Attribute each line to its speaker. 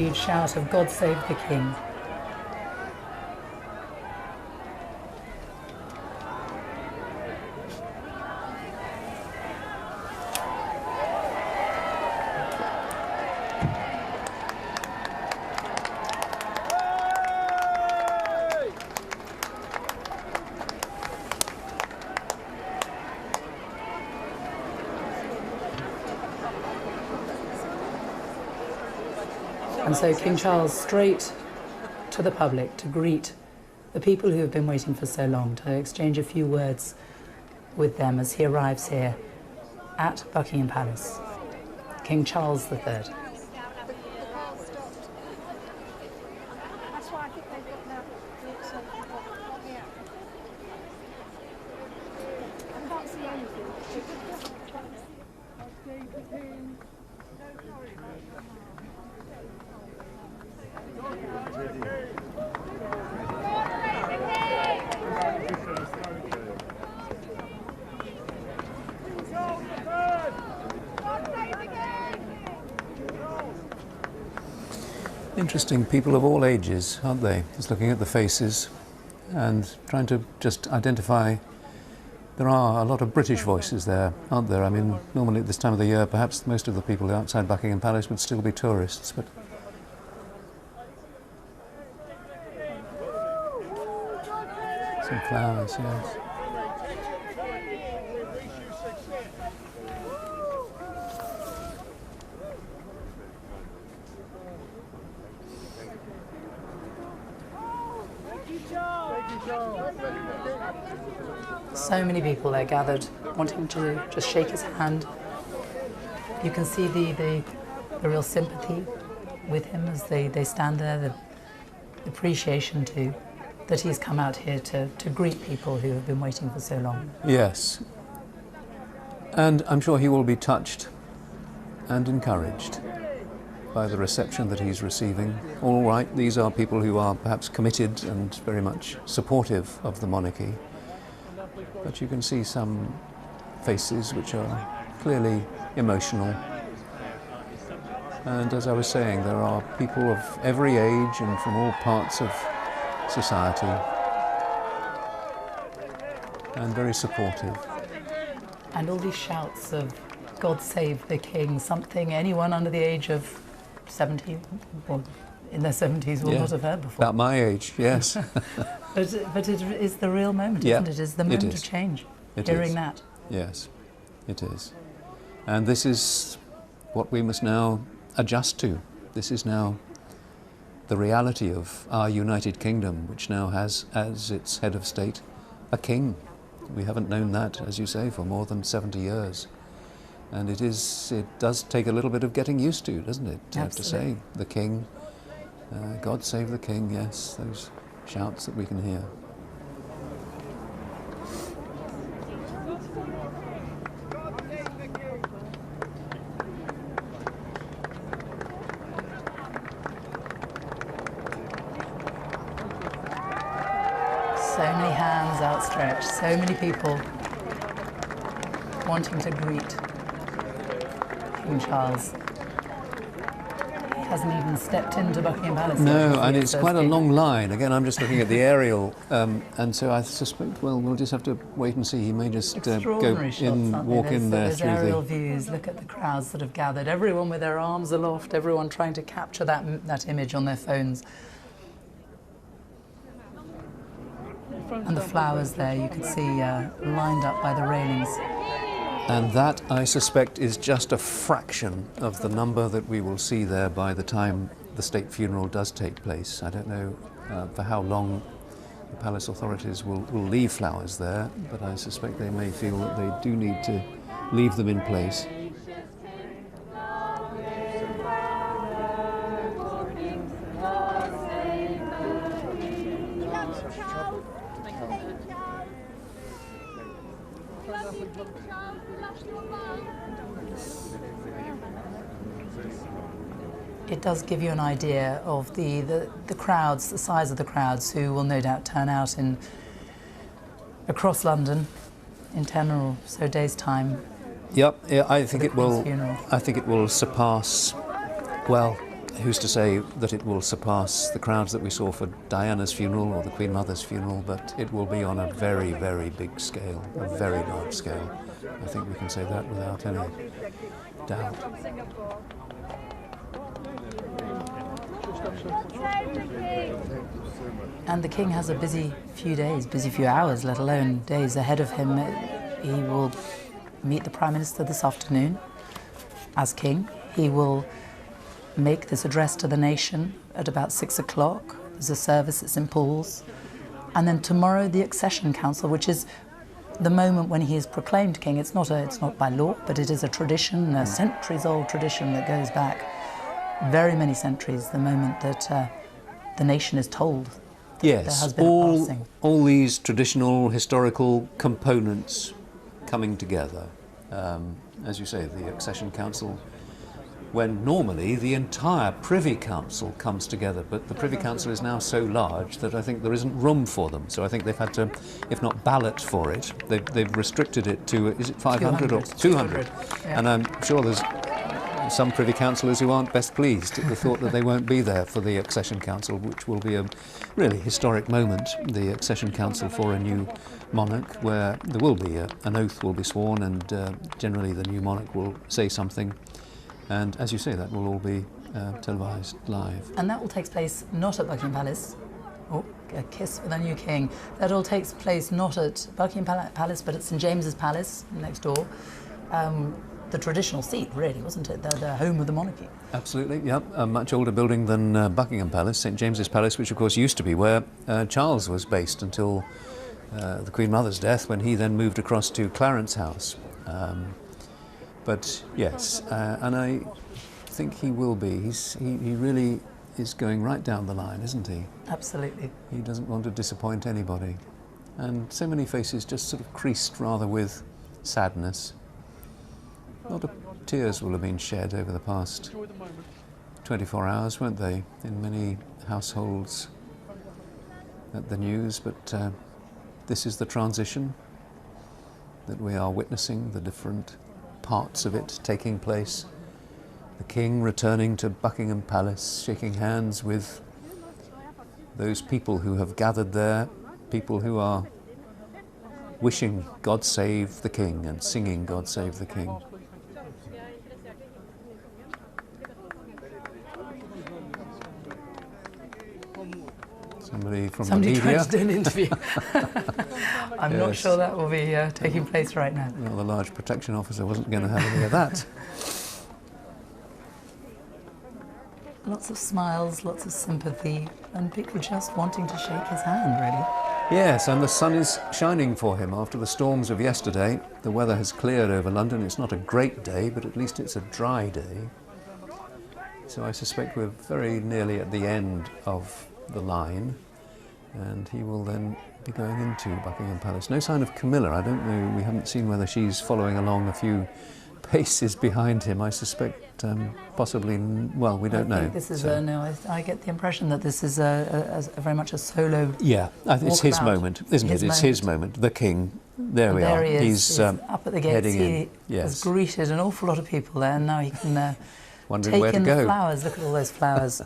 Speaker 1: huge shout of "God Save the King." And so King Charles straight to the public to greet the people who have been waiting for so long, to exchange a few words with them as he arrives here at Buckingham Palace. King Charles III.
Speaker 2: Interesting people of all ages, aren't they? Just looking at the faces and trying to just identify. There are a lot of British voices there, aren't there? I mean, normally at this time of the year, perhaps most of the people outside Buckingham Palace would still be tourists, but some flowers, yes.
Speaker 1: So many people there gathered, wanting to just shake his hand. You can see the real sympathy with him as they stand there, the appreciation too, that he's come out here to greet people who have been waiting for so long.
Speaker 2: Yes. And I'm sure he will be touched and encouraged by the reception that he's receiving. All right, these are people who are perhaps committed and very much supportive of the monarchy. But you can see some faces which are clearly emotional. And as I was saying, there are people of every age and from all parts of society, and very supportive.
Speaker 1: And all these shouts of "God Save the King," something anyone under the age of 70 or in their 70s will not have heard before.
Speaker 2: About my age, yes.
Speaker 1: But it is the real moment, isn't it? It is the moment of change, hearing that.
Speaker 2: Yes, it is. And this is what we must now adjust to. This is now the reality of our United Kingdom, which now has as its head of state a king. We haven't known that, as you say, for more than 70 years. And it does take a little bit of getting used to, doesn't it? To have to say, the king, God save the king, yes, those shouts that we can hear.
Speaker 1: So many hands outstretched, so many people wanting to greet King Charles. He hasn't even stepped into Buckingham Palace.
Speaker 2: No, and it's quite a long line. Again, I'm just looking at the aerial, and so I suspect, well, we'll just have to wait and see. He may just go in, walk in there through the
Speaker 1: aerial views. Look at the crowds that have gathered. Everyone with their arms aloft. Everyone trying to capture that image on their phones. And the flowers there, you can see lined up by the railings.
Speaker 2: And that, I suspect, is just a fraction of the number that we will see there by the time the state funeral does take place. I don't know for how long the palace authorities will leave flowers there, but I suspect they may feel that they do need to leave them in place.
Speaker 1: It does give you an idea of the crowds, the size of the crowds who will no doubt turn out across London in 10 or so days' time.
Speaker 2: Yep, yeah, I think it will.
Speaker 1: Funeral.
Speaker 2: I think it will surpass. Well, who's to say that it will surpass the crowds that we saw for Diana's funeral or the Queen Mother's funeral, but it will be on a very, very big scale, a very large scale. I think we can say that without any doubt.
Speaker 1: And the King has a busy few days, busy few hours, let alone days ahead of him. He will meet the Prime Minister this afternoon as King. He will make this address to the nation at about 6 o'clock. There's a service at St Paul's. And then tomorrow the Accession Council, which is the moment when he is proclaimed King. It's not by law, but it is a tradition, a centuries-old tradition that goes back very many centuries, the moment that the nation is told
Speaker 2: yes,
Speaker 1: there has been a passing.
Speaker 2: All these traditional historical components coming together. As you say, the Accession Council, when normally the entire Privy Council comes together, but the Privy Council is now so large that I think there isn't room for them. So I think they've had to, if not ballot for it, they've restricted it to, is it 500 or 200?
Speaker 1: Yeah.
Speaker 2: And I'm sure there's some Privy Councillors who aren't best pleased at the thought that they won't be there for the Accession Council, which will be a really historic moment, the Accession Council for a new monarch, where there will be an oath will be sworn, and generally the new monarch will say something. And as you say, that will all be televised live.
Speaker 1: And that all takes place not at Buckingham Palace. Oh, a kiss for the new King. That all takes place not at Buckingham Palace, but at St James's Palace next door. The traditional seat, really, wasn't it? The home of the monarchy.
Speaker 2: Absolutely, yep. A much older building than Buckingham Palace, St James's Palace, which of course used to be where Charles was based until the Queen Mother's death, when he then moved across to Clarence House. But yes, and I think he will be. He really is going right down the line, isn't he?
Speaker 1: Absolutely.
Speaker 2: He doesn't want to disappoint anybody. And so many faces just sort of creased rather with sadness. A lot of tears will have been shed over the past 24 hours, won't they, in many households at the news, but this is the transition that we are witnessing, the different parts of it taking place. The King returning to Buckingham Palace, shaking hands with those people who have gathered there, people who are wishing God save the King and singing God save the King. Somebody from the media.
Speaker 1: Trying to do an interview. I'm not
Speaker 2: Yes.
Speaker 1: sure that will be taking place right now.
Speaker 2: Well, the large protection officer wasn't going to have any of that.
Speaker 1: Lots of smiles, lots of sympathy, and people just wanting to shake his hand, really.
Speaker 2: Yes, and the sun is shining for him after the storms of yesterday. The weather has cleared over London. It's not a great day, but at least it's a dry day. So I suspect we're very nearly at the end of the line, and he will then be going into Buckingham Palace. No sign of Camilla. I don't know, we haven't seen whether she's following along a few paces behind him. I suspect possibly, well, we don't know.
Speaker 1: This is
Speaker 2: So-
Speaker 1: no. I get the impression that this is a very much a solo.
Speaker 2: Yeah, it's his
Speaker 1: walkabout.
Speaker 2: moment, isn't it? It's his moment. The King. There we are.
Speaker 1: He is.
Speaker 2: He's
Speaker 1: up at the gates.
Speaker 2: heading
Speaker 1: He
Speaker 2: in. Yes.
Speaker 1: has greeted an awful lot of people there, and now he can
Speaker 2: Wondering
Speaker 1: take
Speaker 2: where to
Speaker 1: in
Speaker 2: go.
Speaker 1: the flowers. Look at all those flowers.